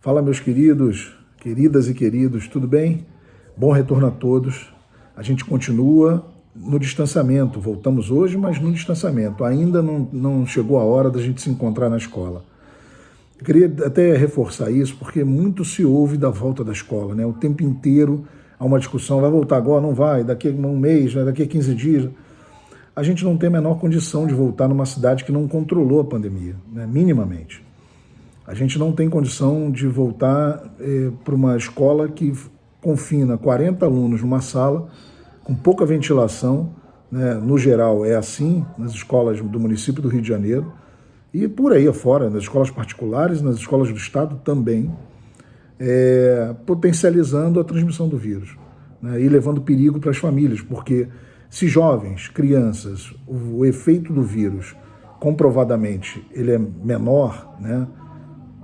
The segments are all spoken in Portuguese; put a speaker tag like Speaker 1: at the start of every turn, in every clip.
Speaker 1: Fala, meus queridos, queridas e queridos, tudo bem? Bom retorno a todos. A gente continua no distanciamento. Voltamos hoje, mas no distanciamento. Ainda não chegou a hora da gente se encontrar na escola. Eu queria até reforçar isso, porque muito se ouve da volta da escola, né? O tempo inteiro há uma discussão, vai voltar agora, não vai, daqui a um mês, daqui a 15 dias. A gente não tem a menor condição de voltar numa cidade que não controlou a pandemia, né? Minimamente. A gente não tem condição de voltar para uma escola que confina 40 alunos numa sala, com pouca ventilação, né? No geral é assim, nas escolas do município do Rio de Janeiro, e por aí afora, nas escolas particulares, nas escolas do Estado também, potencializando a transmissão do vírus, né? E levando perigo para as famílias, porque se jovens, crianças, o efeito do vírus, comprovadamente, ele é menor, né?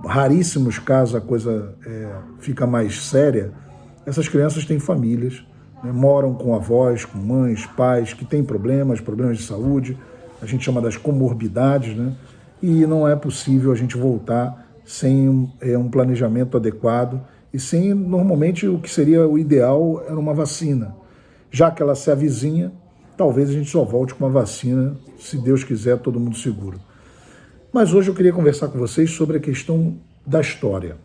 Speaker 1: Raríssimos casos a coisa fica mais séria, essas crianças têm famílias, né? Moram com avós, com mães, pais, que têm problemas de saúde, a gente chama das comorbidades, né? E não é possível a gente voltar sem um planejamento adequado e sem, normalmente, o que seria o ideal era uma vacina. Já que ela se avizinha, talvez a gente só volte com uma vacina, se Deus quiser, todo mundo seguro. Mas hoje eu queria conversar com vocês sobre a questão da história.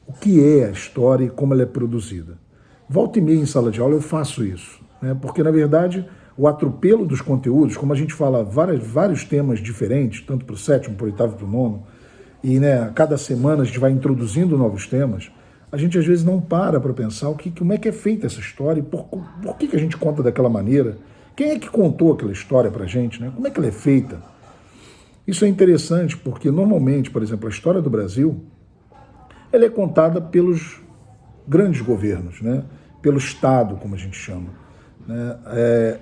Speaker 1: O que é a história e como ela é produzida. Volta e meia em sala de aula eu faço isso, né? Porque, na verdade, o atropelo dos conteúdos, como a gente fala vários temas diferentes, tanto para o sétimo, para o oitavo, para o nono, e né, cada semana a gente vai introduzindo novos temas, a gente às vezes não para pensar como é que é feita essa história e por que a gente conta daquela maneira, quem é que contou aquela história para a gente, né? Como é que ela é feita. Isso é interessante porque, normalmente, por exemplo, a história do Brasil, ela é contada pelos grandes governos, né? Pelo Estado, como a gente chama, né?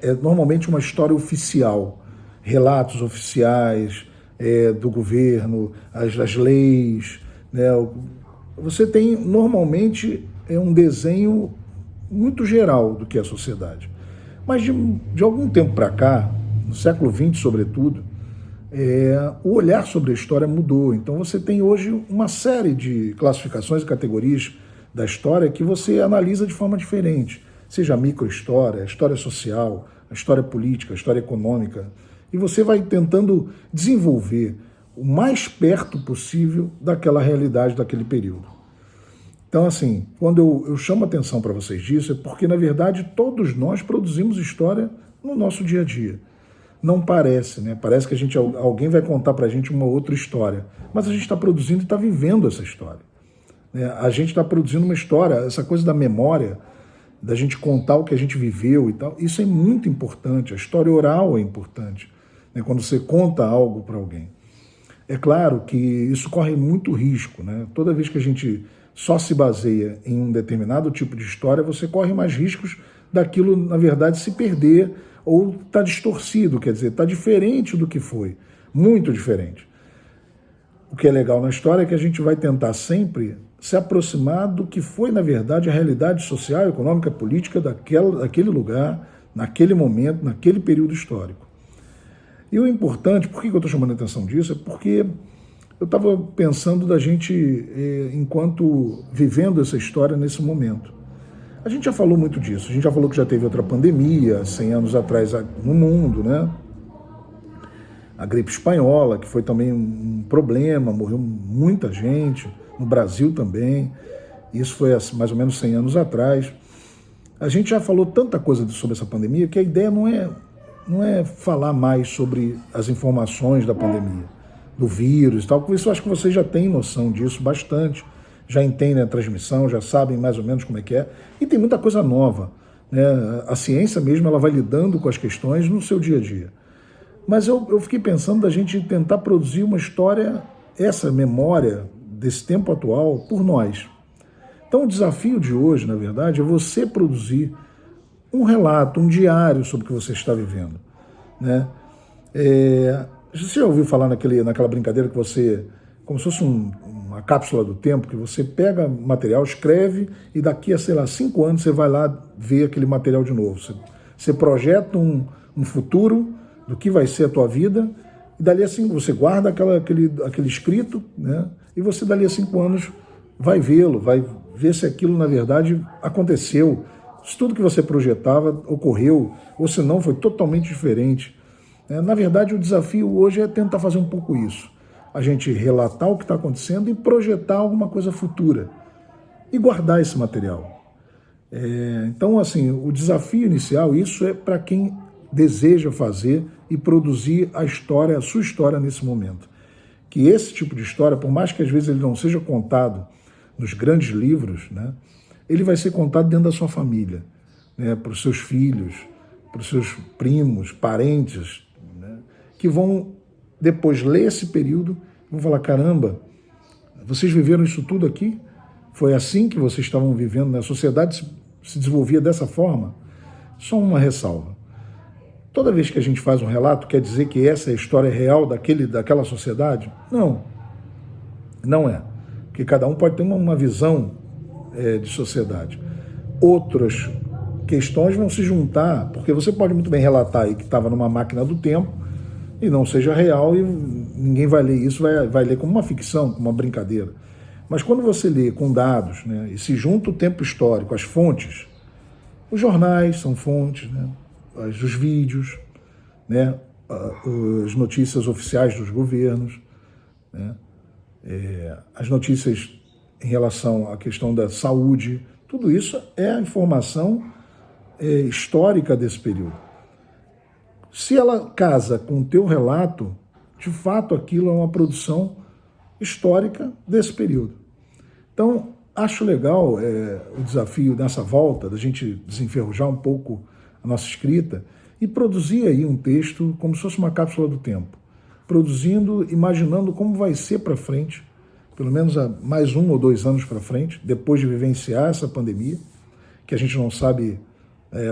Speaker 1: É normalmente uma história oficial, relatos oficiais do governo, as leis, né? Você tem, normalmente, um desenho muito geral do que é a sociedade. Mas, de algum tempo para cá, no século XX, sobretudo, o olhar sobre a história mudou. Então você tem hoje uma série de classificações e categorias da história que você analisa de forma diferente, seja a microhistória, a história social, a história política, a história econômica, e você vai tentando desenvolver o mais perto possível daquela realidade daquele período. Então, assim, quando eu chamo a atenção para vocês disso, é porque, na verdade, todos nós produzimos história no nosso dia a dia. Não parece, né? Parece que alguém vai contar para a gente uma outra história, mas a gente está produzindo e está vivendo essa história, né? A gente está produzindo uma história, essa coisa da memória, da gente contar o que a gente viveu e tal, isso é muito importante, a história oral é importante, né? Quando você conta algo para alguém. É claro que isso corre muito risco, né? Toda vez que a gente só se baseia em um determinado tipo de história, você corre mais riscos daquilo, na verdade, se perder ou está distorcido, quer dizer, está diferente do que foi, muito diferente. O que é legal na história é que a gente vai tentar sempre se aproximar do que foi, na verdade, a realidade social, econômica, política daquele lugar, naquele momento, naquele período histórico. E o importante, por que eu estou chamando a atenção disso? É porque eu estava pensando da gente, enquanto vivendo essa história nesse momento. A gente já falou muito disso, a gente já falou que já teve outra pandemia, 100 anos atrás no mundo, né? A gripe espanhola, que foi também um problema, morreu muita gente, no Brasil também, isso foi mais ou menos 100 anos atrás. A gente já falou tanta coisa sobre essa pandemia que a ideia não é falar mais sobre as informações da pandemia, do vírus e tal, por isso eu acho que vocês já têm noção disso bastante, já entendem a transmissão, já sabem mais ou menos como é que é, e tem muita coisa nova, né? A ciência mesmo, ela vai lidando com as questões no seu dia a dia. Mas eu fiquei pensando da gente tentar produzir uma história, essa memória desse tempo atual, por nós. Então o desafio de hoje, na verdade, é você produzir um relato, um diário sobre o que você está vivendo, né? Você já ouviu falar naquela brincadeira que você, como se fosse uma cápsula do tempo, que você pega material, escreve e daqui a, sei lá, 5 anos você vai lá ver aquele material de novo. Você projeta um futuro do que vai ser a tua vida e dali a 5 você guarda aquele escrito, né? E você dali a 5 anos vai vê-lo, vai ver se aquilo, na verdade, aconteceu, se tudo que você projetava ocorreu, ou se não, foi totalmente diferente. Na verdade, o desafio hoje é tentar fazer um pouco isso. A gente relatar o que está acontecendo e projetar alguma coisa futura. E guardar esse material. Então, assim, o desafio inicial, isso é para quem deseja fazer e produzir a história, a sua história nesse momento. Que esse tipo de história, por mais que às vezes ele não seja contado nos grandes livros, né, ele vai ser contado dentro da sua família, né, para os seus filhos, para os seus primos, parentes, né, que vão depois ler esse período e vão falar, caramba, vocês viveram isso tudo aqui? Foi assim que vocês estavam vivendo, né? A sociedade se desenvolvia dessa forma? Só uma ressalva. Toda vez que a gente faz um relato, quer dizer que essa é a história real daquela sociedade? Não. Não é. Porque cada um pode ter uma visão de sociedade. Outras questões vão se juntar, porque você pode muito bem relatar aí que estava numa máquina do tempo e não seja real e ninguém vai ler isso, vai ler como uma ficção, como uma brincadeira. Mas quando você lê com dados, né, e se junta o tempo histórico, as fontes, os jornais são fontes, né, os vídeos, né, as notícias oficiais dos governos, né, as notícias em relação à questão da saúde, tudo isso é a informação histórica desse período. Se ela casa com o teu relato, de fato aquilo é uma produção histórica desse período. Então, acho legal o desafio nessa volta, da gente desenferrujar um pouco a nossa escrita e produzir aí um texto como se fosse uma cápsula do tempo. Produzindo, imaginando como vai ser para frente, pelo menos há mais 1 ou 2 anos para frente, depois de vivenciar essa pandemia, que a gente não sabe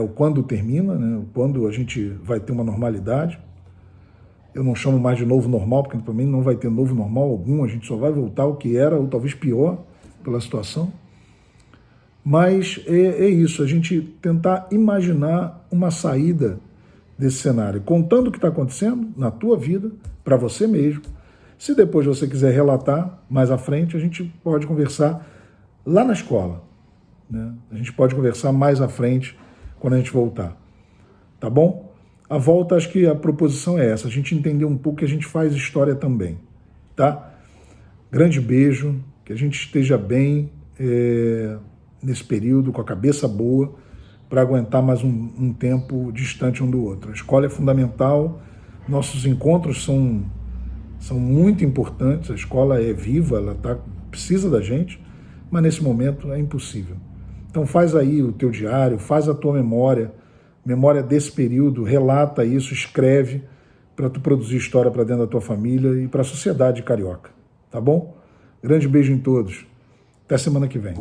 Speaker 1: o quando termina, né, o quando a gente vai ter uma normalidade. Eu não chamo mais de novo normal, porque para mim não vai ter novo normal algum, a gente só vai voltar ao que era, ou talvez pior, pela situação. Mas é isso, a gente tentar imaginar uma saída desse cenário, contando o que está acontecendo na tua vida, para você mesmo. Se depois você quiser relatar mais à frente, a gente pode conversar lá na escola, né? A gente pode conversar mais à frente quando a gente voltar. Tá bom? A volta, acho que a proposição é essa, a gente entender um pouco que a gente faz história também, tá? Grande beijo, que a gente esteja bem nesse período, com a cabeça boa, para aguentar mais um tempo distante um do outro. A escola é fundamental, nossos encontros são muito importantes, a escola é viva, ela precisa da gente, mas nesse momento é impossível. Então faz aí o teu diário, faz a tua memória desse período, relata isso, escreve para tu produzir história para dentro da tua família e para a sociedade carioca, tá bom? Grande beijo em todos. Até semana que vem.